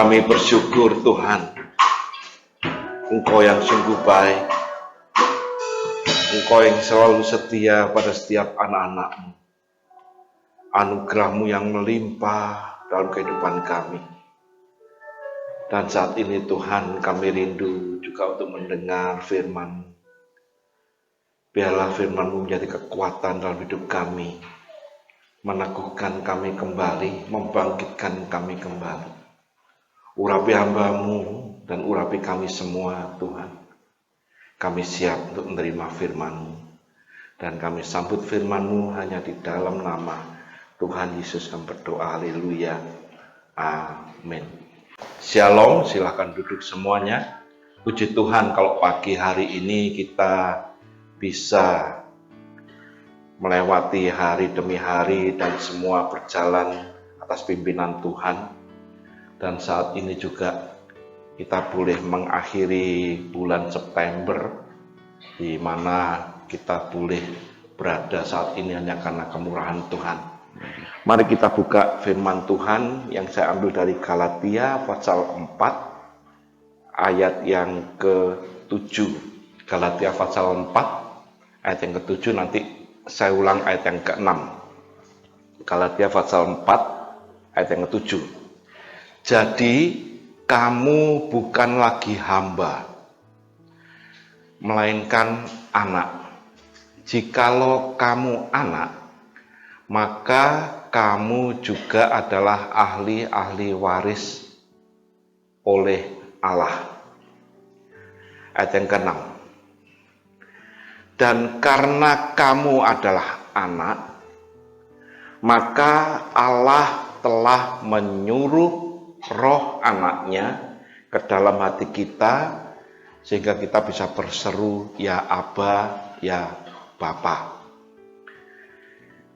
Kami bersyukur Tuhan, Engkau yang sungguh baik, Engkau yang selalu setia pada setiap anak-anak-Mu. Anugerah-Mu yang melimpah dalam kehidupan kami. Dan saat ini Tuhan, kami rindu juga untuk mendengar firman-Mu. Biarlah firman-Mu menjadi kekuatan dalam hidup kami, meneguhkan kami kembali, membangkitkan kami kembali. Urapi hamba-Mu dan urapi kami semua Tuhan. Kami siap untuk menerima firman-Mu. Dan kami sambut firman-Mu hanya di dalam nama Tuhan Yesus yang berdoa. Haleluya. Amin. Shalom, silahkan duduk semuanya. Puji Tuhan kalau pagi hari ini kita bisa melewati hari demi hari dan semua berjalan atas pimpinan Tuhan. Dan saat ini juga kita boleh mengakhiri bulan September, di mana kita boleh berada saat ini hanya karena kemurahan Tuhan. Mari kita buka firman Tuhan yang saya ambil dari Galatia pasal 4 ayat yang ke-7. Galatia pasal 4 ayat yang ke-7, nanti saya ulang ayat yang ke-6. Galatia pasal 4 ayat yang ke-7. Jadi kamu bukan lagi hamba, melainkan anak. Jikalau kamu anak, maka kamu juga adalah ahli-ahli waris oleh Allah. Ayat yang ke-6. Dan karena kamu adalah anak, maka Allah telah menyuruh roh anaknya ke dalam hati kita, sehingga kita bisa berseru, ya Aba, ya Bapa.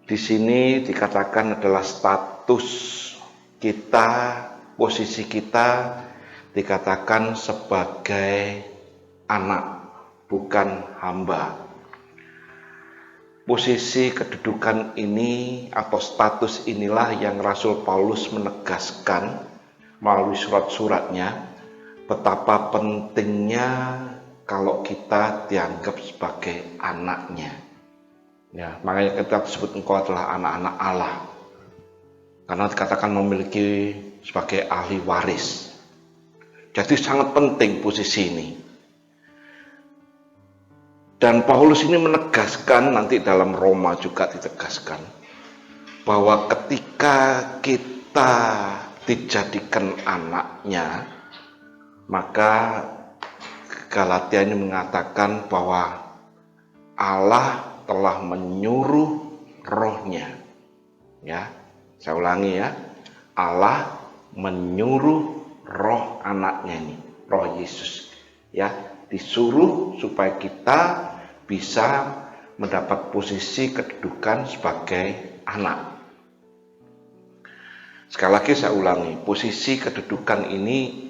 Di sini dikatakan adalah status kita, posisi kita dikatakan sebagai anak, bukan hamba. Posisi kedudukan ini atau status inilah yang Rasul Paulus menegaskan melalui surat-suratnya, betapa pentingnya kalau kita dianggap sebagai anaknya. Ya, makanya kita disebut engkau adalah anak-anak Allah. Karena dikatakan memiliki sebagai ahli waris. Jadi sangat penting posisi ini. Dan Paulus ini menegaskan, nanti dalam Roma juga ditegaskan, bahwa ketika kita dijadikan anaknya, maka Galatia ini mengatakan bahwa Allah telah menyuruh rohnya. Ya, saya ulangi ya. Allah menyuruh roh anaknya ini, roh Yesus. Ya, disuruh supaya kita bisa mendapat posisi kedudukan sebagai anak. Sekali lagi saya ulangi, posisi kedudukan ini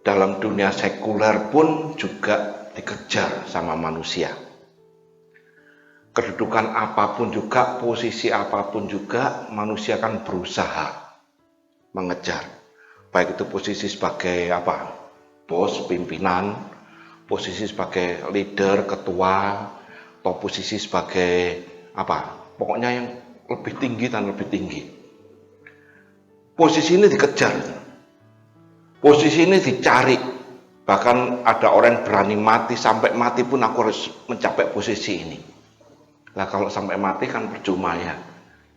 dalam dunia sekuler pun juga dikejar sama manusia. Kedudukan apapun juga, posisi apapun juga, manusia kan berusaha mengejar. Baik itu posisi sebagai bos, pimpinan, posisi sebagai leader, ketua, atau posisi sebagai pokoknya yang lebih tinggi dan lebih tinggi. Posisi ini dikejar, posisi ini dicari. Bahkan ada orang yang berani mati, sampai mati pun aku harus mencapai posisi ini. Nah kalau sampai mati kan percuma ya,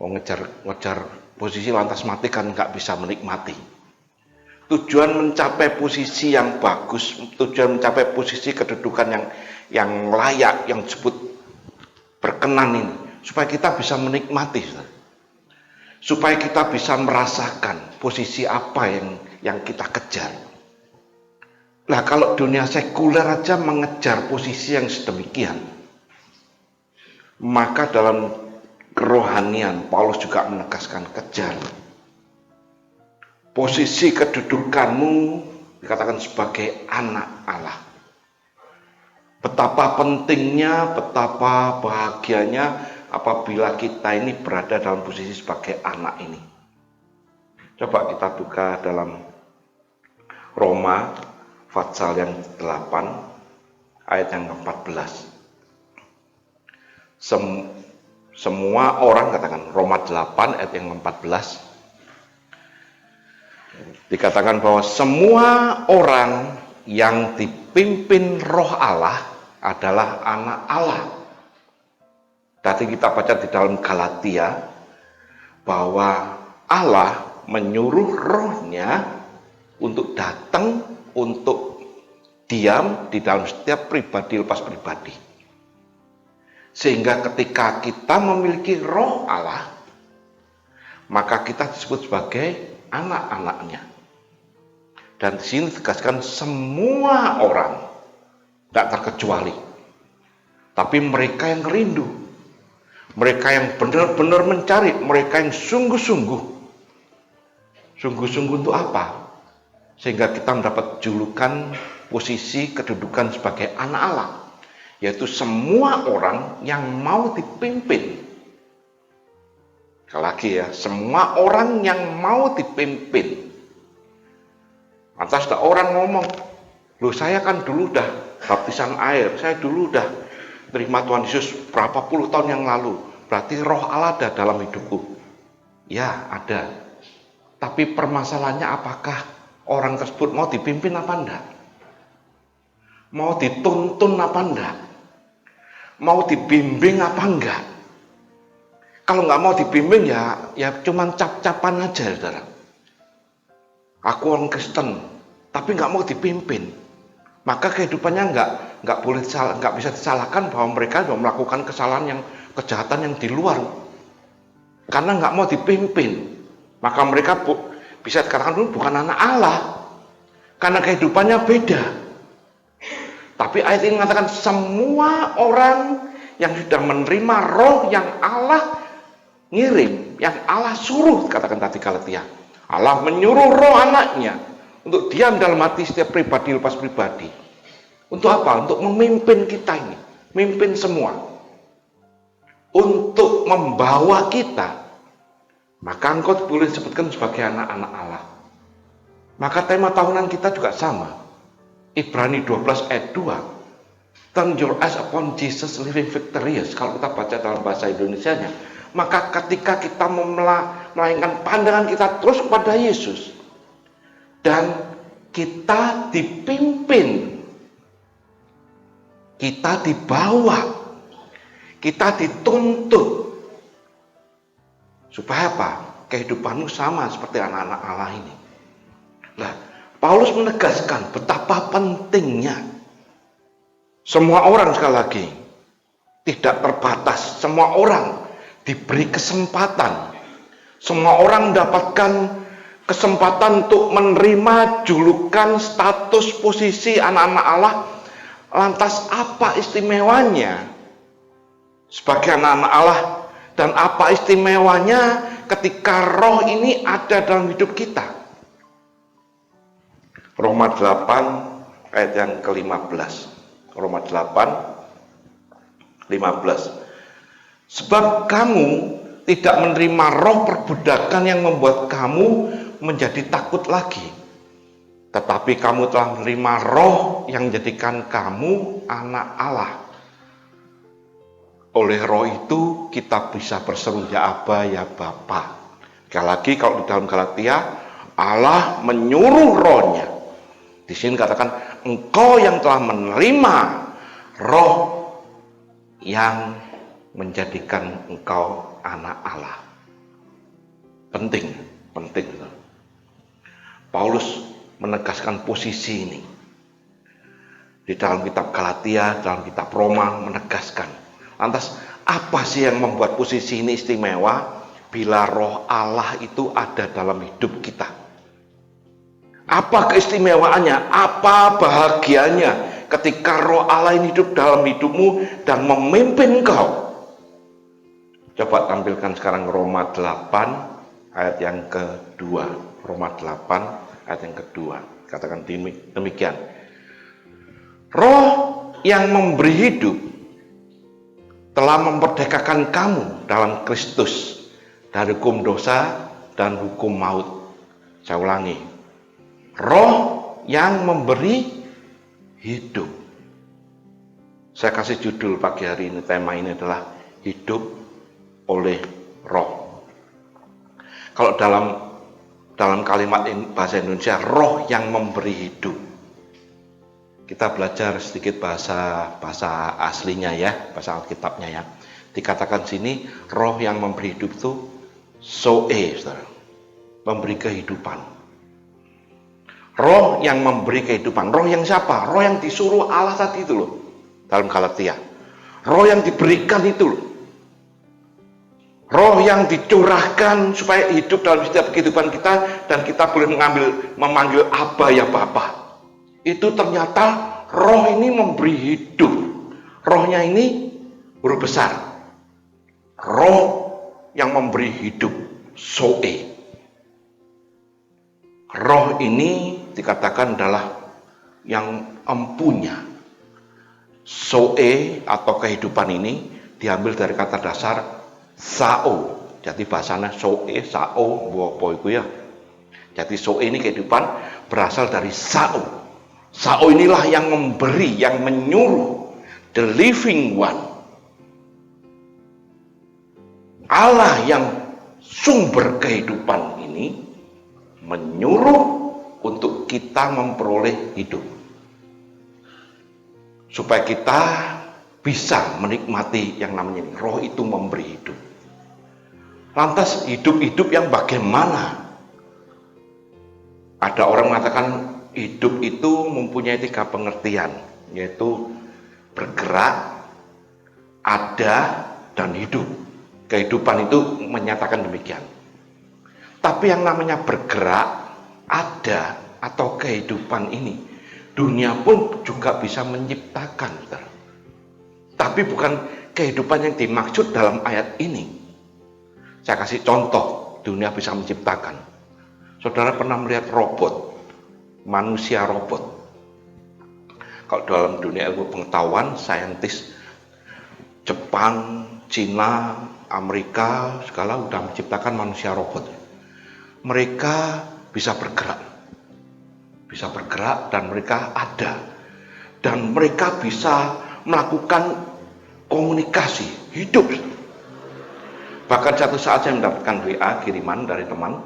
mau ngejar posisi lantas mati kan nggak bisa menikmati. Tujuan mencapai posisi yang bagus, tujuan mencapai posisi kedudukan yang layak, yang disebut berkenan ini, supaya kita bisa menikmati. Supaya kita bisa merasakan posisi apa yang kita kejar. Nah kalau dunia sekuler aja mengejar posisi yang sedemikian, maka dalam kerohanian Paulus juga menegaskan kejar. Posisi kedudukanmu dikatakan sebagai anak Allah. Betapa pentingnya, betapa bahagianya apabila kita ini berada dalam posisi sebagai anak ini. Coba kita buka dalam Roma pasal yang 8 ayat yang 14. Semua orang, katakan Roma 8 ayat yang 14, dikatakan bahwa semua orang yang dipimpin Roh Allah adalah anak Allah. Tadi kita baca di dalam Galatia bahwa Allah menyuruh rohnya untuk datang, untuk diam di dalam setiap pribadi lepas pribadi. Sehingga ketika kita memiliki roh Allah, maka kita disebut sebagai anak-anaknya. Dan di sini ditegaskan semua orang, tidak terkecuali. Tapi mereka yang rindu, mereka yang benar-benar mencari, mereka yang sungguh-sungguh. Sungguh-sungguh untuk apa? Sehingga kita mendapat julukan posisi kedudukan sebagai anak Allah, yaitu semua orang yang mau dipimpin. Sekali lagi ya, semua orang yang mau dipimpin. Lantas ada orang ngomong, loh saya kan dulu udah baptisan air, saya dulu udah terima Tuhan Yesus berapa puluh tahun yang lalu, berarti roh Allah ada dalam hidupku. Ya ada, tapi permasalahannya apakah orang tersebut mau dipimpin apa enggak? Mau dituntun apa enggak? Mau dibimbing apa enggak? Kalau nggak mau dibimbing ya cuman cap-capan aja, saudara. Aku orang Kristen, tapi nggak mau dipimpin. Maka kehidupannya nggak bisa disalahkan bahwa mereka melakukan kesalahan kejahatan yang di luar. Karena nggak mau dipimpin, maka mereka bisa dikatakan dulu bukan anak Allah. Karena kehidupannya beda. Tapi ayat ini mengatakan semua orang yang sudah menerima roh yang Allah ngirim, yang Allah suruh, katakan tadi Galatia. Allah menyuruh roh anaknya untuk diam dalam hati setiap pribadi lepas pribadi. Untuk apa? Untuk memimpin kita ini, memimpin semua. Untuk membawa kita. Maka engkau boleh disebutkan sebagai anak-anak Allah. Maka tema tahunan kita juga sama. Ibrani 12 ayat 2. Turn your eyes upon Jesus living victorious. Kalau kita baca dalam bahasa Indonesianya, maka ketika kita melainkan pandangan kita terus kepada Yesus dan kita dipimpin, kita dibawa, kita dituntut supaya apa? Kehidupanmu sama seperti anak-anak Allah ini. Nah, Paulus menegaskan betapa pentingnya semua orang, sekali lagi, tidak terbatas, semua orang diberi kesempatan. Semua orang mendapatkan kesempatan untuk menerima julukan, status, posisi anak-anak Allah. Lantas apa istimewanya sebagai anak-anak Allah? Dan apa istimewanya ketika roh ini ada dalam hidup kita? Roma 8 ayat yang ke-15. Roma 8 15. Sebab kamu tidak menerima roh perbudakan yang membuat kamu menjadi takut lagi. Tetapi kamu telah menerima roh yang menjadikan kamu anak Allah. Oleh roh itu kita bisa berseru ya Aba, ya Bapa. Sekali lagi kalau di dalam Galatia, Allah menyuruh rohnya. Di sini katakan engkau yang telah menerima roh yang menjadikan engkau anak Allah. Penting. Paulus menegaskan posisi ini. Di dalam kitab Galatia, dalam kitab Roma menegaskan. Lantas apa sih yang membuat posisi ini istimewa? Bila roh Allah itu ada dalam hidup kita. Apa keistimewaannya? Apa bahagianya ketika roh Allah ini hidup dalam hidupmu dan memimpin engkau? Coba tampilkan sekarang Roma 8 ayat yang kedua. Roma 8 ayat yang kedua. Katakan demikian. Roh yang memberi hidup telah memperdekakan kamu dalam Kristus dari hukum dosa dan hukum maut. Saya ulangi. Roh yang memberi hidup. Saya kasih judul pagi hari ini, tema ini adalah hidup oleh roh. Kalau dalam kalimat bahasa Indonesia, roh yang memberi hidup. Kita belajar sedikit bahasa aslinya ya, bahasa Alkitabnya ya. Dikatakan sini, roh yang memberi hidup itu zoe, saudara. Memberi kehidupan. Roh yang memberi kehidupan. Roh yang siapa? Roh yang disuruh Allah tadi itu loh. Dalam Galatia. Roh yang diberikan itu loh. Roh yang dicurahkan supaya hidup dalam setiap kehidupan kita dan kita boleh memanggil Aba ya Bapa. Itu ternyata roh ini memberi hidup. Rohnya ini huruf besar. Roh yang memberi hidup, zoe. Roh ini dikatakan adalah yang empunya. Zoe atau kehidupan ini diambil dari kata dasar sao. Jadi bahasanya zoe, sao, apa itu ya. Jadi zoe ini kehidupan berasal dari sao. Sao inilah yang memberi, yang menyuruh, the living one. Allah yang sumber kehidupan ini menyuruh untuk kita memperoleh hidup. Supaya kita bisa menikmati yang namanya ini. Roh itu memberi hidup. Lantas hidup-hidup yang bagaimana? Ada orang mengatakan hidup itu mempunyai 3 pengertian, yaitu bergerak, ada, dan hidup. Kehidupan itu menyatakan demikian. Tapi yang namanya bergerak, ada, atau kehidupan ini, dunia pun juga bisa menciptakan. Tapi bukan kehidupan yang dimaksud dalam ayat ini. Saya kasih contoh, dunia bisa menciptakan. Saudara pernah melihat robot, manusia robot. Kalau dalam dunia ilmu pengetahuan, saintis Jepang, Cina, Amerika, segala sudah menciptakan manusia robot. Mereka bisa bergerak dan mereka ada, dan mereka bisa melakukan komunikasi hidup. Bahkan satu saat saya mendapatkan WA kiriman dari teman,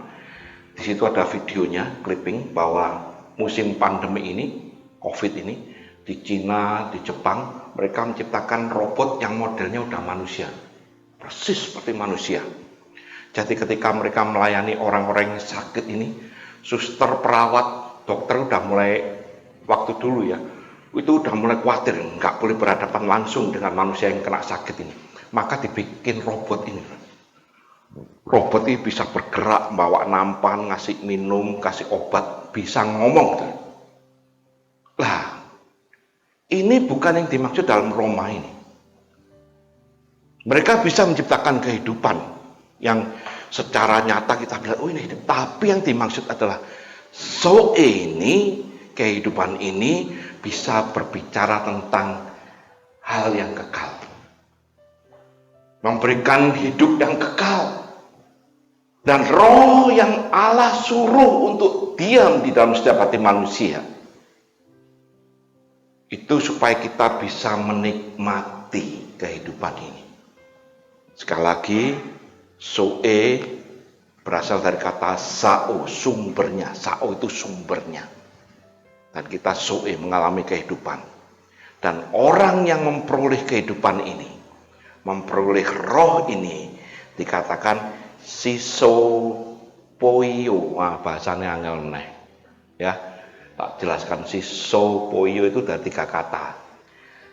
di situ ada videonya, clipping bahwa musim pandemi ini, COVID ini, di Cina, di Jepang, mereka menciptakan robot yang modelnya udah manusia, persis seperti manusia. Jadi ketika mereka melayani orang-orang yang sakit ini, suster, perawat, dokter udah mulai, waktu dulu ya, itu udah mulai khawatir, nggak boleh berhadapan langsung dengan manusia yang kena sakit ini. Maka dibikin robot ini. Robot ini bisa bergerak, bawa nampan, ngasih minum, kasih obat, bisa ngomong. Lah, ini bukan yang dimaksud dalam Roma ini. Mereka bisa menciptakan kehidupan yang secara nyata kita bilang, oh ini hidup. Tapi yang dimaksud adalah zoe ini, kehidupan ini bisa berbicara tentang hal yang kekal. Memberikan hidup yang kekal. Dan roh yang Allah suruh untuk diam di dalam setiap hati manusia. Itu supaya kita bisa menikmati kehidupan ini. Sekali lagi, zoe berasal dari kata sao, sumbernya. Sao itu sumbernya. Dan kita zoe, mengalami kehidupan. Dan orang yang memperoleh kehidupan ini, memperoleh roh ini, dikatakan sisopoio. Bahasanya angel meneh. Ya, tak jelaskan. Sisopoio itu dari 3 kata.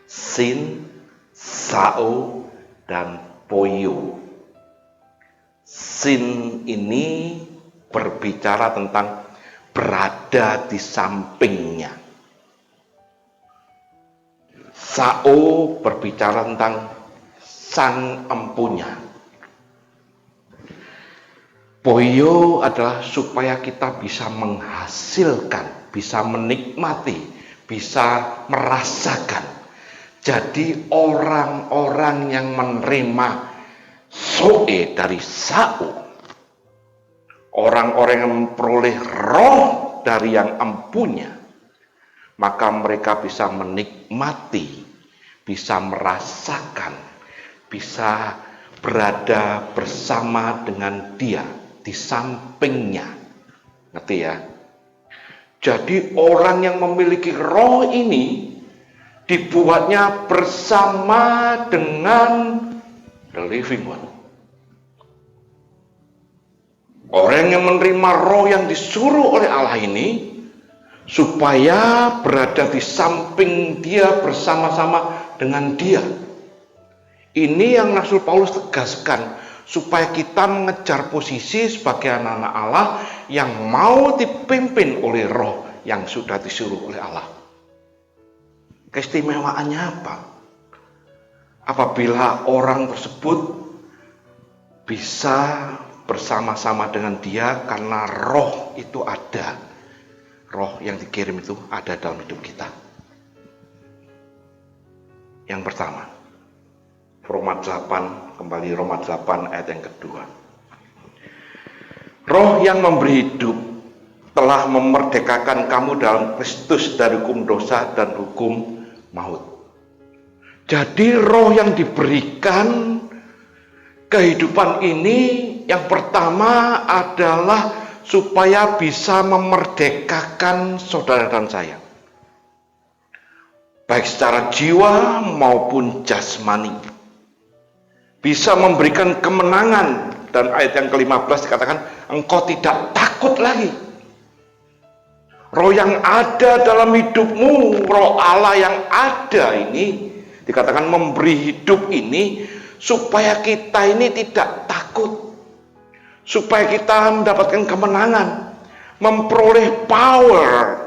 Sin, sao, dan poio. Sin ini berbicara tentang berada di sampingnya. Sao berbicara tentang sang empunya. Poio adalah supaya kita bisa menghasilkan, bisa menikmati, bisa merasakan. Jadi orang-orang yang menerima zoe dari sao, orang-orang yang memperoleh roh dari yang empunya, maka mereka bisa menikmati, bisa merasakan, bisa berada bersama dengan Dia, di sampingnya. Ngerti ya? Jadi orang yang memiliki roh ini dibuatnya bersama dengan the living one. Orang yang menerima roh yang disuruh oleh Allah ini supaya berada di samping Dia, bersama-sama dengan Dia. Ini yang Rasul Paulus tegaskan, supaya kita mengejar posisi sebagai anak-anak Allah yang mau dipimpin oleh roh yang sudah disuruh oleh Allah. Keistimewaannya apa? Apabila orang tersebut bisa bersama-sama dengan Dia karena roh itu ada. Roh yang dikirim itu ada dalam hidup kita. Yang pertama, Roma 8, kembali Roma 8 ayat yang kedua. Roh yang memberi hidup telah memerdekakan kamu dalam Kristus dari hukum dosa dan hukum maut. Jadi roh yang diberikan kehidupan ini yang pertama adalah supaya bisa memerdekakan saudara dan saya, baik secara jiwa maupun jasmani, bisa memberikan kemenangan. Dan ayat yang ke-15 dikatakan engkau tidak takut lagi. Roh yang ada dalam hidupmu, roh Allah yang ada ini dikatakan memberi hidup ini supaya kita ini tidak takut, supaya kita mendapatkan kemenangan, memperoleh power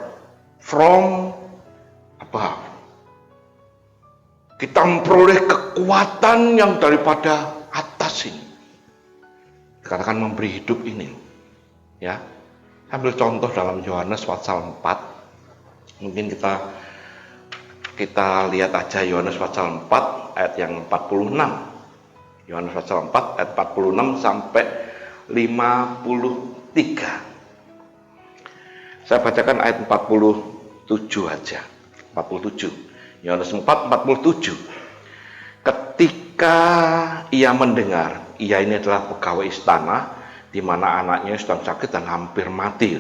from above. Kita memperoleh kekuatan yang daripada atas ini. Dikatakan memberi hidup ini. Ya. Ambil contoh dalam Yohanes pasal 4. Mungkin kita lihat aja Yohanes pasal 4 ayat yang 46. Yohanes pasal 4 ayat 46 sampai 53. Saya bacakan ayat 47 aja. 47. Yohanes 4:47. Ketika ia mendengar, ia ini adalah pegawai istana di mana anaknya sedang sakit dan hampir mati.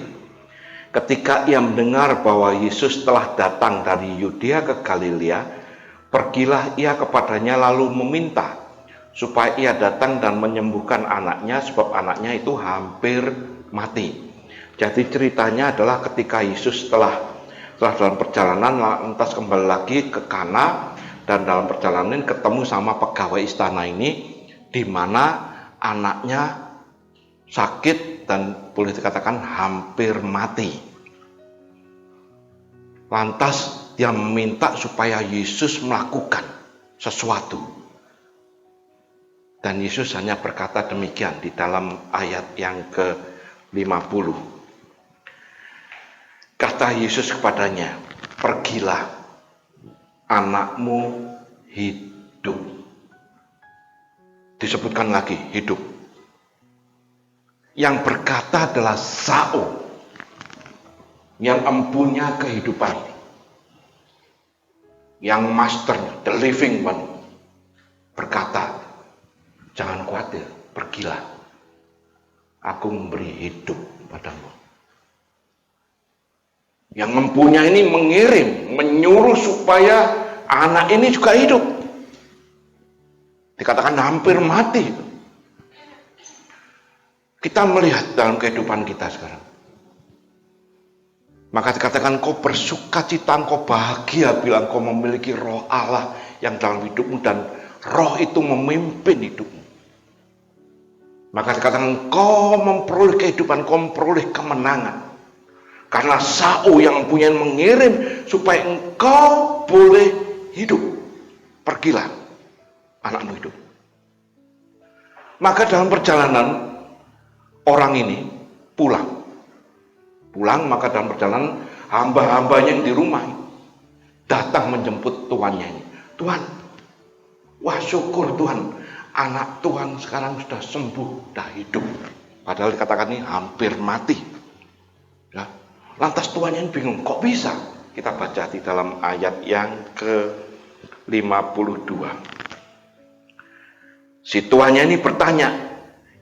Ketika ia mendengar bahwa Yesus telah datang dari Yudea ke Galilea, pergilah ia kepadanya lalu meminta supaya ia datang dan menyembuhkan anaknya, sebab anaknya itu hampir mati. Jadi ceritanya adalah ketika Yesus setelah dalam perjalanan lantas kembali lagi ke Kana, dan dalam perjalanan ketemu sama pegawai istana ini, di mana anaknya sakit dan boleh dikatakan hampir mati. Lantas dia meminta supaya Yesus melakukan sesuatu. Dan Yesus hanya berkata demikian di dalam ayat yang ke-50. Kata Yesus kepadanya, pergilah, anakmu hidup. Disebutkan lagi, hidup. Yang berkata adalah Saul, yang empunya kehidupan ini, yang masternya, the living one, berkata, jangan khawatir, pergilah, aku memberi hidup padamu. Yang mempunyai ini mengirim, menyuruh supaya anak ini juga hidup. Dikatakan hampir mati. Kita melihat dalam kehidupan kita sekarang. Maka dikatakan kau bersuka cita, kau bahagia bila kau memiliki roh Allah yang dalam hidupmu dan roh itu memimpin hidupmu. Maka dikatakan kau memperoleh kehidupan, kau memperoleh kemenangan. Karena Saul yang punya mengirim supaya engkau boleh hidup. Pergilah, anakmu hidup. Maka dalam perjalanan orang ini pulang. Maka dalam perjalanan hamba-hambanya yang di rumah datang menjemput tuannya ini. Tuhan, wah syukur Tuhan, anak Tuhan sekarang sudah sembuh, sudah hidup. Padahal dikatakan ini hampir mati. Ya. Lantas tuannya bingung, kok bisa? Kita baca di dalam ayat yang ke-52. Si tuannya ini bertanya.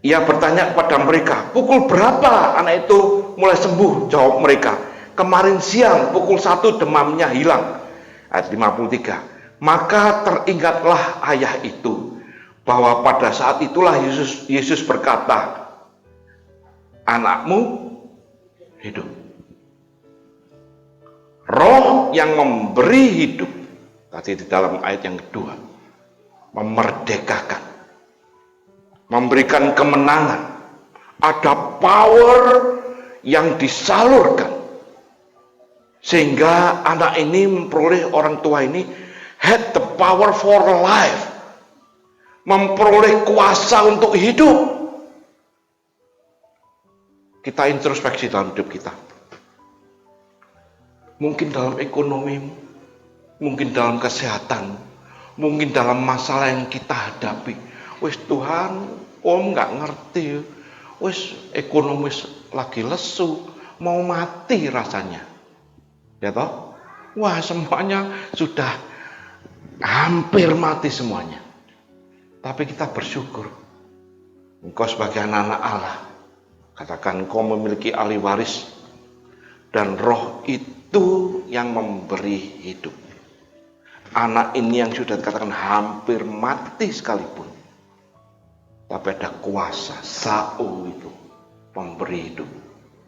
Ia bertanya kepada mereka, pukul berapa anak itu mulai sembuh? Jawab mereka, kemarin siang pukul 1 demamnya hilang. Ayat 53. Maka teringatlah ayah itu, bahwa pada saat itulah Yesus berkata, anakmu hidup. Roh yang memberi hidup, tadi di dalam ayat yang kedua, memerdekakan, memberikan kemenangan, ada power yang disalurkan sehingga anak ini memperoleh, orang tua ini had the power for life, memperoleh kuasa untuk hidup. Kita introspeksi dalam hidup kita, mungkin dalam ekonomi, mungkin dalam kesehatan, mungkin dalam masalah yang kita hadapi. Wis Tuhan, om nggak ngerti, wis ekonomis lagi lesu, mau mati rasanya, ya toh? Wah, semuanya sudah hampir mati semuanya. Tapi kita bersyukur, engkau sebagai anak-anak Allah, katakan engkau memiliki ahli waris, dan roh itu yang memberi hidup. Anak ini yang sudah dikatakan hampir mati sekalipun, tapi ada kuasa Sao itu memberi hidup,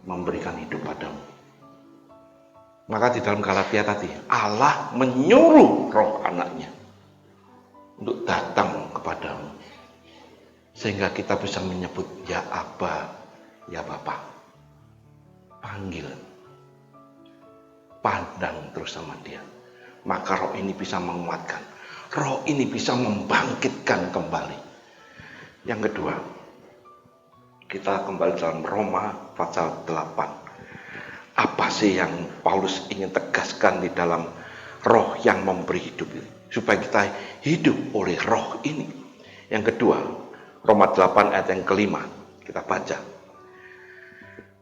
memberikan hidup padamu. Maka di dalam Galatia tadi, Allah menyuruh roh anaknya untuk datang kepadamu, sehingga kita bisa menyebut ya Abba, ya Bapa. Panggil, pandang terus sama dia. Maka roh ini bisa menguatkan, roh ini bisa membangkitkan kembali. Yang kedua, kita kembali dalam Roma pasal 8. Apa sih yang Paulus ingin tegaskan di dalam roh yang memberi hidup ini, supaya kita hidup oleh roh ini? Yang kedua, Roma 8 ayat yang kelima, kita baca.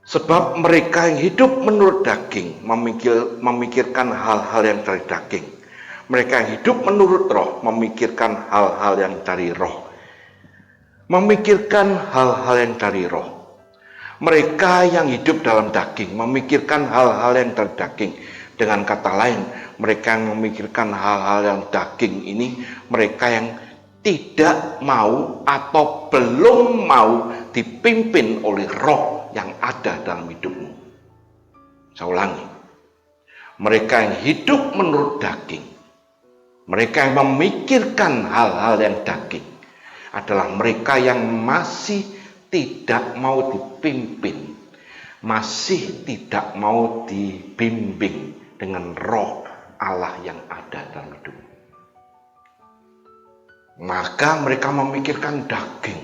Sebab mereka yang hidup menurut daging memikirkan hal-hal yang dari daging. Mereka yang hidup menurut roh memikirkan hal-hal yang dari roh. Memikirkan hal-hal yang dari roh. Mereka yang hidup dalam daging memikirkan hal-hal yang dari daging. Dengan kata lain, mereka yang memikirkan hal-hal yang daging ini, mereka yang tidak mau atau belum mau dipimpin oleh roh yang ada dalam hidupmu. Saya ulangi, mereka yang hidup menurut daging, mereka yang memikirkan hal-hal yang daging, adalah mereka yang masih tidak mau dipimpin, masih tidak mau dibimbing dengan roh Allah yang ada dalam hidupmu. Maka mereka memikirkan daging.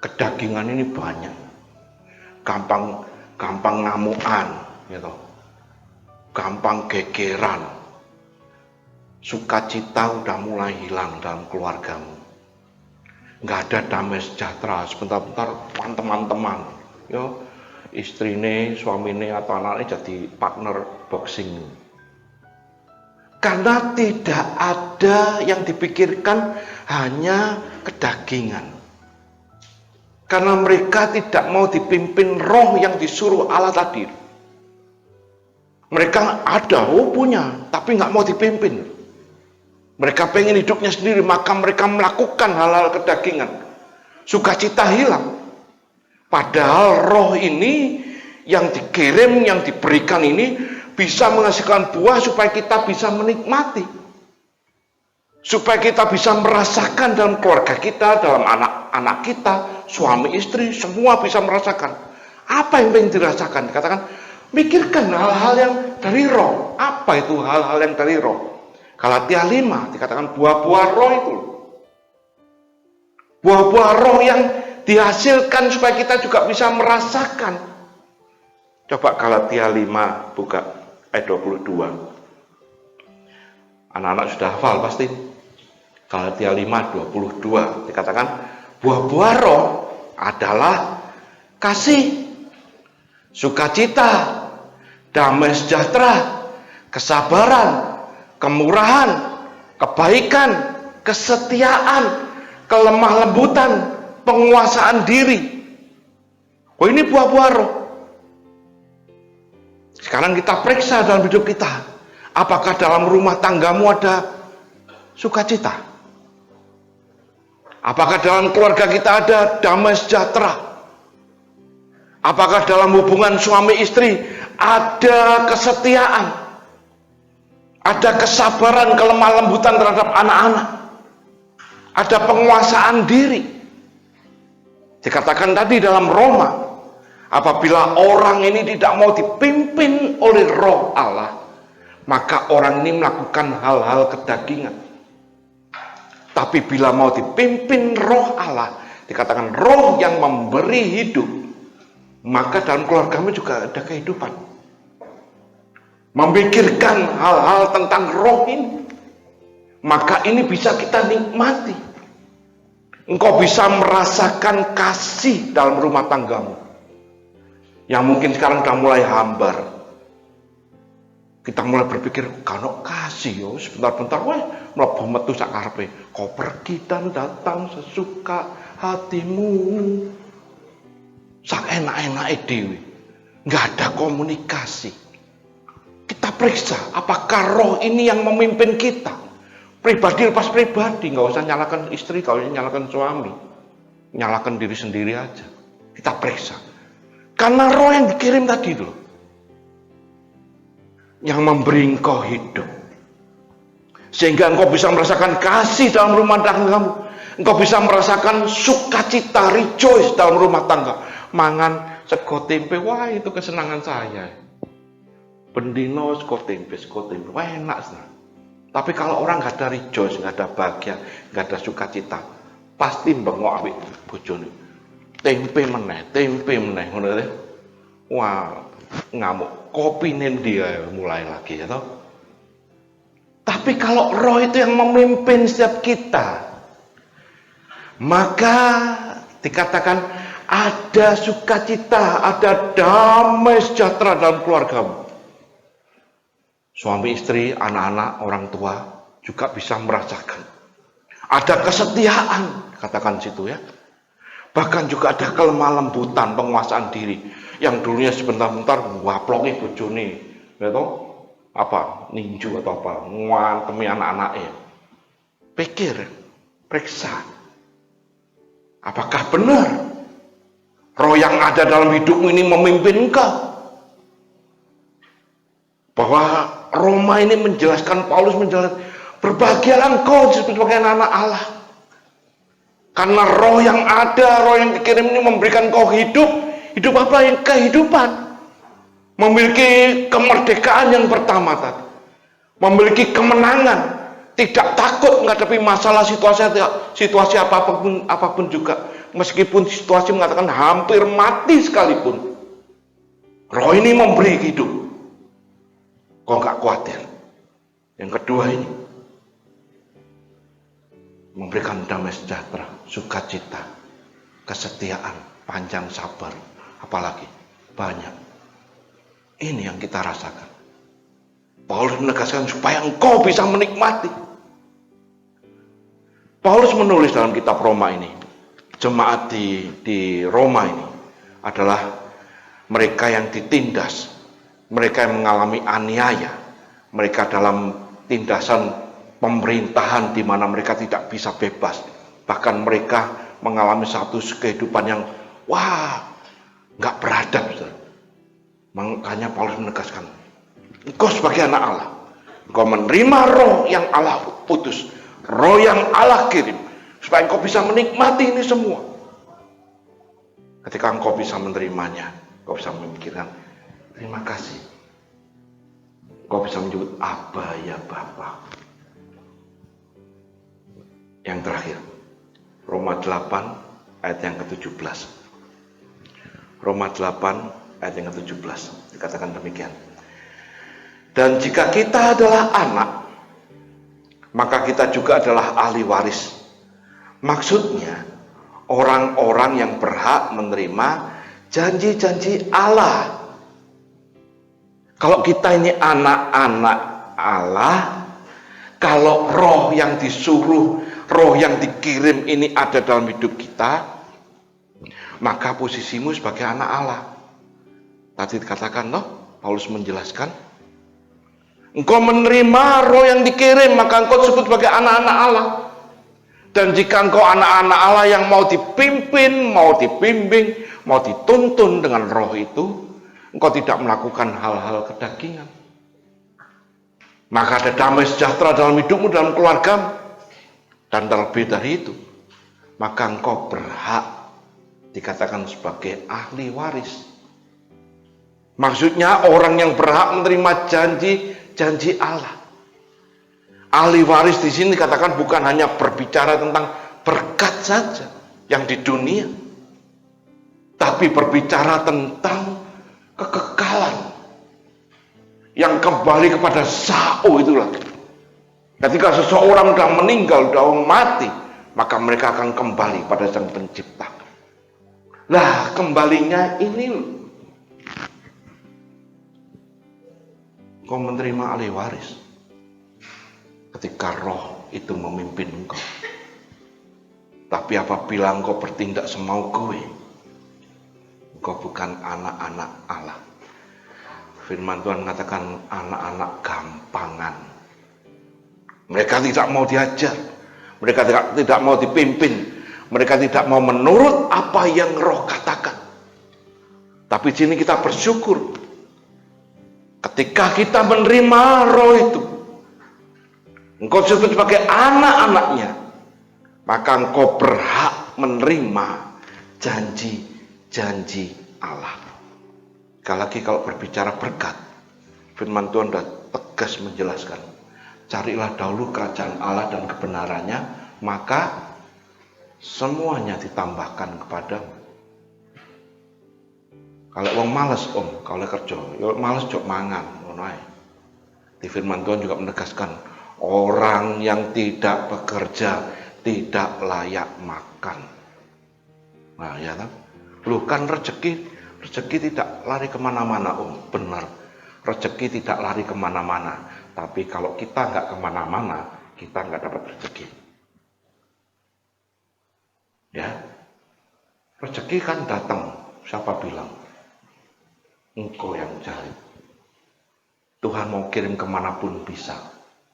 Kedagingan ini banyak, gampang ngamuan, gitu, gampang gegeran, sukacita udah mulai hilang dalam keluargamu, nggak ada damai sejahtera, sebentar-bentar teman-teman, yo, istrine, suamine atau anaknya jadi partner boxing, karena tidak ada yang dipikirkan, hanya kedagingan. Karena mereka tidak mau dipimpin roh yang disuruh Allah tadi. Mereka ada, punya, tapi nggak mau dipimpin. Mereka pengen hidupnya sendiri, maka mereka melakukan hal-hal kedagingan. Sukacita hilang. Padahal roh ini yang dikirim, yang diberikan ini bisa menghasilkan buah supaya kita bisa menikmati. Supaya kita bisa merasakan dalam keluarga kita, dalam anak-anak kita, suami istri, semua bisa merasakan. Apa yang ingin dirasakan? Dikatakan, mikirkan hal-hal yang dari roh. Apa itu hal-hal yang dari roh? Galatia 5 dikatakan buah-buah roh itu. Buah-buah roh yang dihasilkan supaya kita juga bisa merasakan. Coba Galatia 5 buka ayat 22. Anak-anak sudah hafal pasti. Galatia 5:22 dikatakan buah-buah roh adalah kasih, sukacita, damai sejahtera, kesabaran, kemurahan, kebaikan, kesetiaan, kelemah lembutan, penguasaan diri. Oh, ini buah-buah roh. Sekarang kita periksa dalam hidup kita. Apakah dalam rumah tanggamu ada sukacita? Apakah dalam keluarga kita ada damai sejahtera? Apakah dalam hubungan suami istri ada kesetiaan? Ada kesabaran, kelemah lembutan terhadap anak-anak? Ada penguasaan diri? Dikatakan tadi dalam Roma, apabila orang ini tidak mau dipimpin oleh Roh Allah, maka orang ini melakukan hal-hal kedagingan. Tapi bila mau dipimpin Roh Allah, dikatakan Roh yang memberi hidup, maka dalam keluargamu juga ada kehidupan. Memikirkan hal-hal tentang Roh ini, maka ini bisa kita nikmati. Engkau bisa merasakan kasih dalam rumah tanggamu yang mungkin sekarang sudah mulai hambar. Kita mulai berpikir, kalau kasih yo sebentar-bentar weh mlebu metu sak karepe. Kau pergi dan datang sesuka hatimu. Sak enak-enake dhewe. Enggak ada komunikasi. Kita periksa apakah Roh ini yang memimpin kita. Pribadi lepas pribadi, nggak usah nyalakan istri, kalau nyalakan suami, nyalakan diri sendiri aja. Kita periksa, karena Roh yang dikirim tadi dulu, yang memberi engkau hidup, sehingga engkau bisa merasakan kasih dalam rumah tanggamu, engkau bisa merasakan sukacita, rejoice dalam rumah tangga. Mangan sego tempe, wah itu kesenangan saya. Bendino sego tempe, wah enak senang. Tapi kalau orang nggak ada rejoice, nggak ada bahagia, nggak ada sukacita, pasti bengok ambek bojone. Tempe meneh, ngono ya. Wah, ngamuk, kopine dia mulai lagi ya toh. Tapi kalau Roh itu yang memimpin setiap kita, maka dikatakan ada sukacita, ada damai sejahtera dalam keluargamu. Suami istri, anak-anak, orang tua juga bisa merasakan. Ada kesetiaan, katakan situ ya. Bahkan juga ada kelemah lembutan, penguasaan diri. Yang dulunya sebentar-bentar waplongi bojone, ya toh? Apa? Ninju atau apa? Ngantemi anak-anaknya. Pikir, periksa. Apakah benar Roh yang ada dalam hidupmu ini memimpin engkau? Bahwa Roma ini menjelaskan, Paulus menjelaskan, berbahagialah engkau sebagai anak Allah. Karena Roh yang ada, Roh yang dikirim ini memberikan engkau hidup. Hidup apa? Yang kehidupan. Memiliki kemerdekaan yang pertama tadi. Memiliki kemenangan. Tidak takut menghadapi masalah situasi apapun juga. Meskipun situasi mengatakan hampir mati sekalipun. Roh ini memberi hidup. Kau nggak khawatir. Yang kedua ini memberikan damai sejahtera, sukacita, kesetiaan, panjang sabar, apalagi banyak. Ini yang kita rasakan. Paulus menegaskan supaya engkau bisa menikmati. Paulus menulis dalam kitab Roma ini, jemaat di Roma ini adalah mereka yang ditindas, mereka yang mengalami aniaya, mereka dalam tindasan pemerintahan di mana mereka tidak bisa bebas. Bahkan mereka mengalami satu kehidupan yang nggak beradab. Makanya Paulus menegaskan, engkau sebagai anak Allah, engkau menerima Roh yang Allah putus, Roh yang Allah kirim, supaya engkau bisa menikmati ini semua. Ketika engkau bisa menerimanya, engkau bisa memikirkan, terima kasih. Kau bisa menyebut Abba ya Bapa. Yang terakhir, Roma 8 ayat yang ke-17. Roma 8 ayat yang ke-17 dikatakan demikian. Dan jika kita adalah anak, maka kita juga adalah ahli waris. Maksudnya, orang-orang yang berhak menerima janji-janji Allah. Kalau kita ini anak-anak Allah, kalau roh yang disuruh, roh yang dikirim ini ada dalam hidup kita, maka posisimu sebagai anak Allah. Tadi dikatakan Paulus menjelaskan, engkau menerima roh yang dikirim, maka engkau disebut sebagai anak-anak Allah. Dan jika engkau anak-anak Allah yang mau dipimpin, mau dibimbing, mau dituntun dengan roh itu, engkau tidak melakukan hal-hal kedagingan. Maka ada damai sejahtera dalam hidupmu, dalam keluargamu. Dan terlebih dari itu, maka engkau berhak dikatakan sebagai ahli waris. Maksudnya orang yang berhak menerima janji Allah. Ahli waris di sini dikatakan bukan hanya berbicara tentang berkat saja yang di dunia, tapi berbicara tentang kekekalan yang kembali kepada Sao itulah. Ketika seseorang sudah meninggal, sudah mati, maka mereka akan kembali pada Sang Pencipta. Nah, kembalinya ini kau menerima ahli waris ketika roh itu memimpin engkau. Tapi apabila engkau bertindak semau kowe, engkau bukan anak-anak Allah. Firman Tuhan mengatakan anak-anak gampangan. Mereka tidak mau diajar, mereka tidak mau dipimpin, mereka tidak mau menurut apa yang roh katakan. Tapi di sini kita bersyukur ketika kita menerima roh itu, engkau disebut sebagai anak-anaknya, maka engkau berhak menerima janji-janji Allah. Sekali lagi kalau berbicara berkat, firman Tuhan sudah tegas menjelaskan, carilah dahulu kerajaan Allah dan kebenarannya, maka semuanya ditambahkan kepadamu. Kalau wong males kalau kerja, males jok mangan, ngono ae. Di firman Tuhan juga menegaskan, orang yang tidak bekerja tidak layak makan. Nah ya kan, lu kan rezeki tidak lari kemana-mana benar, rezeki tidak lari kemana-mana. Tapi kalau kita nggak kemana-mana, kita nggak dapat rezeki. Ya, rezeki kan datang. Siapa bilang? Engkau yang cari. Tuhan mau kirim kemanapun bisa.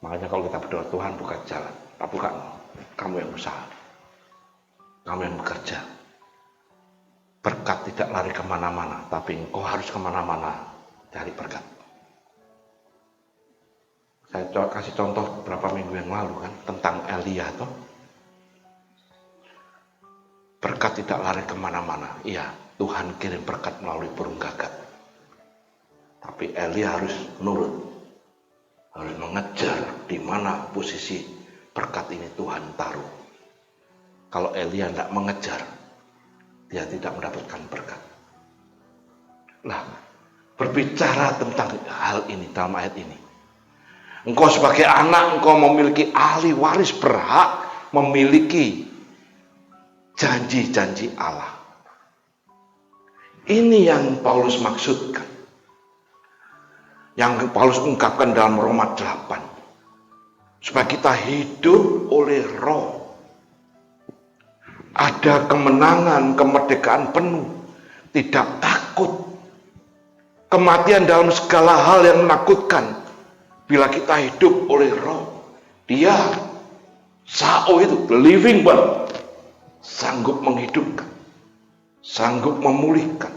Makanya kalau kita berdoa, Tuhan buka jalan, tak buka. Kamu yang usaha, kamu yang bekerja. Berkat tidak lari kemana-mana, tapi engkau harus kemana-mana cari berkat. Saya kasih contoh beberapa minggu yang lalu kan tentang Elia toh. Berkat tidak lari kemana-mana. Iya, Tuhan kirim berkat melalui burung gagak. Tapi Elia harus nurut, harus mengejar di mana posisi berkat ini Tuhan taruh. Kalau Elia tidak mengejar, dia tidak mendapatkan berkat. Nah, berbicara tentang hal ini dalam ayat ini, engkau sebagai anak, engkau memiliki ahli waris, berhak memiliki janji-janji Allah. Ini yang Paulus maksudkan, yang Paulus ungkapkan dalam Roma 8, supaya kita hidup oleh roh. Ada kemenangan, kemerdekaan penuh, tidak takut. Kematian dalam segala hal yang menakutkan. Bila kita hidup oleh roh, dia, Sao itu, the living one, sanggup menghidupkan, sanggup memulihkan,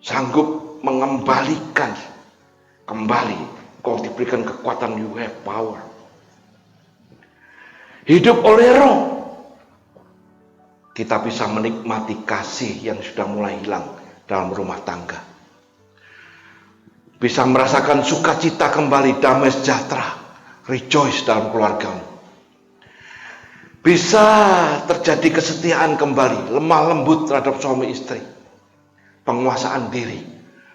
sanggup mengembalikan kembali. Kau diberikan kekuatan, you have power. Hidup oleh roh, kita bisa menikmati kasih yang sudah mulai hilang dalam rumah tangga. Bisa merasakan sukacita kembali, damai sejahtera, rejoice dalam keluargamu. Bisa terjadi kesetiaan kembali, lemah lembut terhadap suami istri. Penguasaan diri,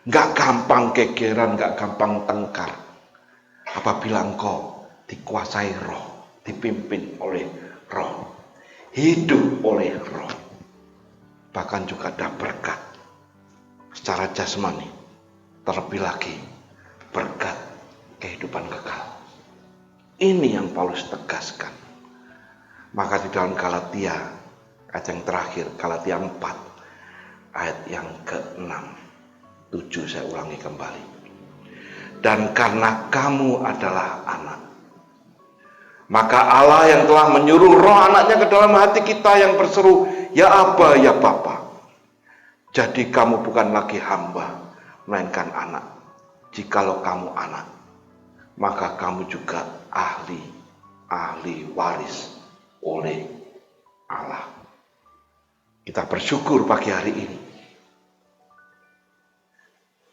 gak gampang gegeran, gak gampang tengkar. Apabila engkau dikuasai roh, dipimpin oleh roh, hidup oleh roh, bahkan juga ada berkat secara jasmani. Terlebih lagi berkat kehidupan kekal. Ini yang Paulus tegaskan. Maka di dalam Galatia, ayat yang terakhir, Galatia 4, ayat yang ke-6, 7 saya ulangi kembali. Dan karena kamu adalah anak, maka Allah yang telah menyuruh roh anaknya ke dalam hati kita yang berseru, ya Aba, ya Bapa. Jadi kamu bukan lagi hamba, melainkan anak. Jikalau kamu anak, maka kamu juga ahli waris oleh Allah. Kita bersyukur pagi hari ini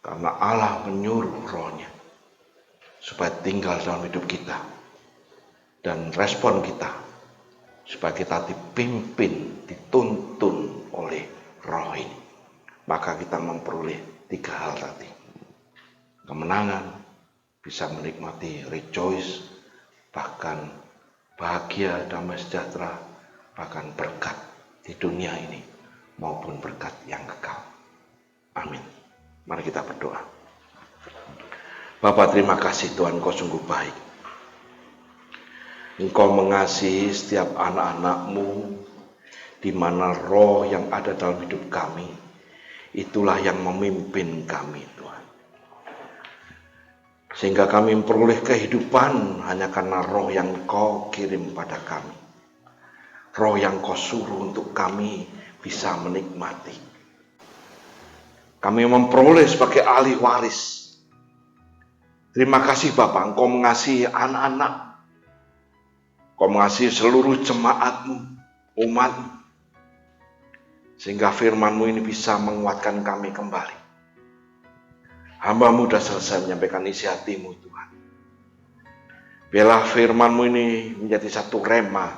karena Allah menyuruh rohnya supaya tinggal dalam hidup kita, dan respon kita supaya kita dipimpin, dituntun oleh roh ini. Maka kita memperoleh 3 hal tadi: kemenangan, bisa menikmati rejoice, bahkan bahagia, damai sejahtera, bahkan berkat di dunia ini maupun berkat yang kekal. Amin. Mari kita berdoa. Bapa, terima kasih Tuhan, Engkau sungguh baik. Engkau mengasihi setiap anak-anak-Mu, di mana roh yang ada dalam hidup kami, itulah yang memimpin kami Tuhan. Sehingga kami memperoleh kehidupan hanya karena roh yang Kau kirim pada kami. Roh yang Kau suruh untuk kami bisa menikmati. Kami memperoleh sebagai ahli waris. Terima kasih Bapa, Engkau mengasihi anak-anak. Engkau mengasihi seluruh jemaat-Mu, umat-Mu. Sehingga firman-Mu ini bisa menguatkan kami kembali. Hamba-Mu sudah selesai menyampaikan isi hati-Mu Tuhan. Biarlah firman-Mu ini menjadi satu rema,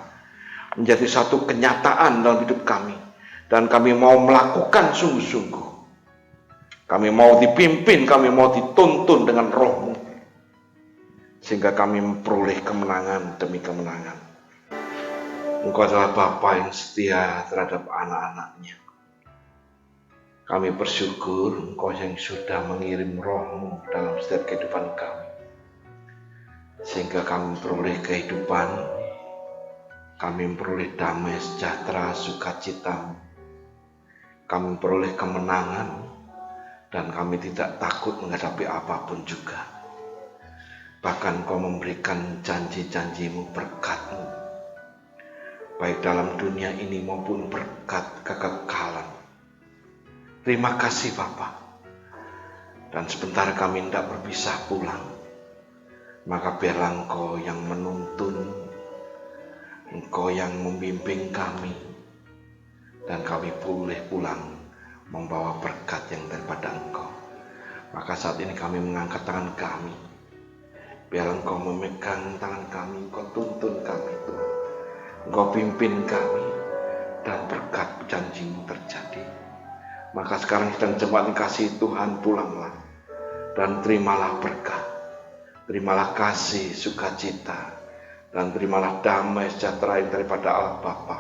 menjadi satu kenyataan dalam hidup kami. Dan kami mau melakukan sungguh-sungguh. Kami mau dipimpin, kami mau dituntun dengan roh-Mu. Sehingga kami memperoleh kemenangan demi kemenangan. Engkau adalah Bapa yang setia terhadap anak-anak-Nya. Kami bersyukur Engkau yang sudah mengirim roh-Mu dalam setiap kehidupan kami. Sehingga kami memperoleh kehidupan, kami memperoleh damai, sejahtera, sukacita. Kami memperoleh kemenangan, dan kami tidak takut menghadapi apapun juga. Bahkan Kau memberikan janji-janji-Mu, berkat-Mu, baik dalam dunia ini maupun berkat kekekalan. Terima kasih Bapa. Dan sebentar kami tidak berpisah pulang, maka biarlah Engkau yang menuntun, Engkau yang membimbing kami, dan kami boleh pulang membawa berkat yang daripada Engkau. Maka saat ini kami mengangkat tangan kami. Biarlah Engkau memegang tangan kami, Engkau tuntun kami Tuhan. Engkau pimpin kami, dan berkat janji-Mu terjadi. Maka sekarang sedang jemaat kasih Tuhan, pulanglah dan terimalah berkat, terimalah kasih, sukacita, dan terimalah damai sejahtera yang daripada Allah Bapa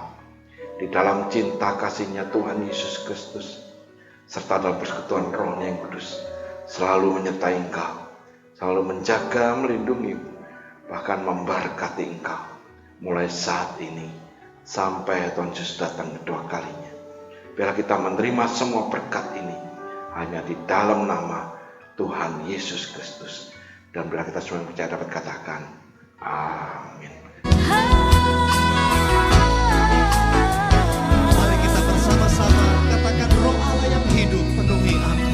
di dalam cinta kasih-Nya Tuhan Yesus Kristus, serta dalam persekutuan Roh-Nya yang kudus, selalu menyertai Engkau, selalu menjaga, melindungi, bahkan memberkati Engkau mulai saat ini sampai Tuhan Yesus datang kedua kalinya. Biarlah kita menerima semua berkat ini hanya di dalam nama Tuhan Yesus Kristus. Dan biarlah kita semua percaya dapat katakan amin. Mari kita bersama-sama katakan, roh Allah yang hidup penuhi aku.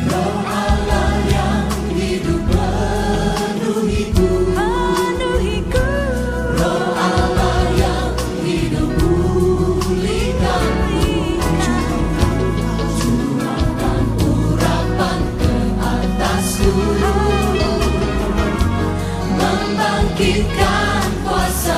Roh Allah yang hidup penuhiku. Roh Allah yang hidup pulihkanku. Curahkan urapan ke atasku, membangkitkan kuasa